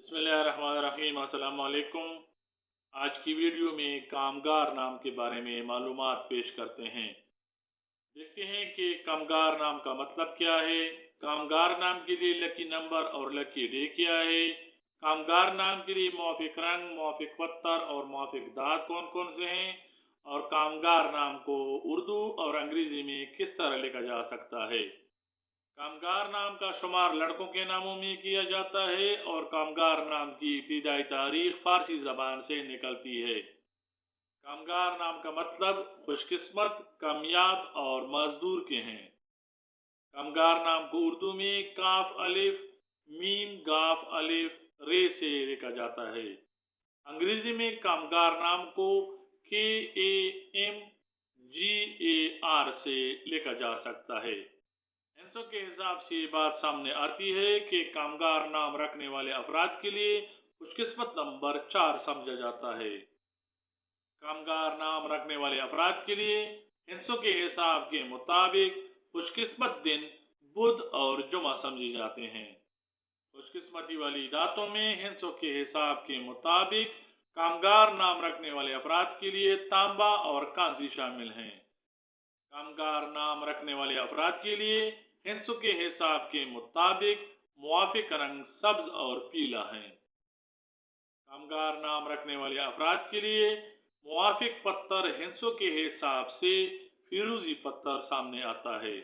बिस्मिल्लाहिर्रहमानिर्रहीम। अस्सलाम वालेकुम। आज की वीडियो में कामगार नाम के बारे में मालूमात पेश करते हैं। देखते हैं कि कामगार नाम का मतलब क्या है, कामगार नाम के लिए लकी नंबर और लकी डे क्या है, कामगार नाम के लिए मुआफिक रंग, मुआफिक पत्थर और मुआफिक दाग कौन कौन से हैं, और कामगार नाम को उर्दू और अंग्रेजी में किस तरह लिखा जा सकता है। कामगार नाम का शुमार लड़कों के नामों में किया जाता है और कामगार नाम की इब्तिदाई तारीख फारसी जबान से निकलती है। कामगार नाम का मतलब खुशकिस्मत, कामयाब और मजदूर के हैं। कामगार नाम को उर्दू में काफ अलिफ मीम गाफ अलिफ रे से लिखा जाता है। अंग्रेजी में कामगार नाम को KAMGAR से लिखा जा सकता है। हिंसों के हिसाब से ये बात सामने आती है कि कामगार नाम रखने वाले अफराद के लिए खुशकिस्मत नंबर 4 समझा जाता है। कामगार नाम रखने वाले अफराद के लिए हिंसों के हिसाब के मुताबिक खुशकिस्मत दिन बुध और जुमा समझे जाते हैं। खुशकिस्मती वाली रातों में हिंसों के हिसाब के मुताबिक कामगार नाम रखने वाले अफराद के लिए तांबा और कांसी शामिल हैं। कामगार नाम रखने वाले अफराद के लिए हिंसों के हिसाब के मुताबिक मुआफिक रंग सब्ज और पीला है। कामगार नाम रखने वाले अफराद के लिए मुआफिक पत्थर हिंसों के हिसाब से फिरोजी पत्थर सामने आता है।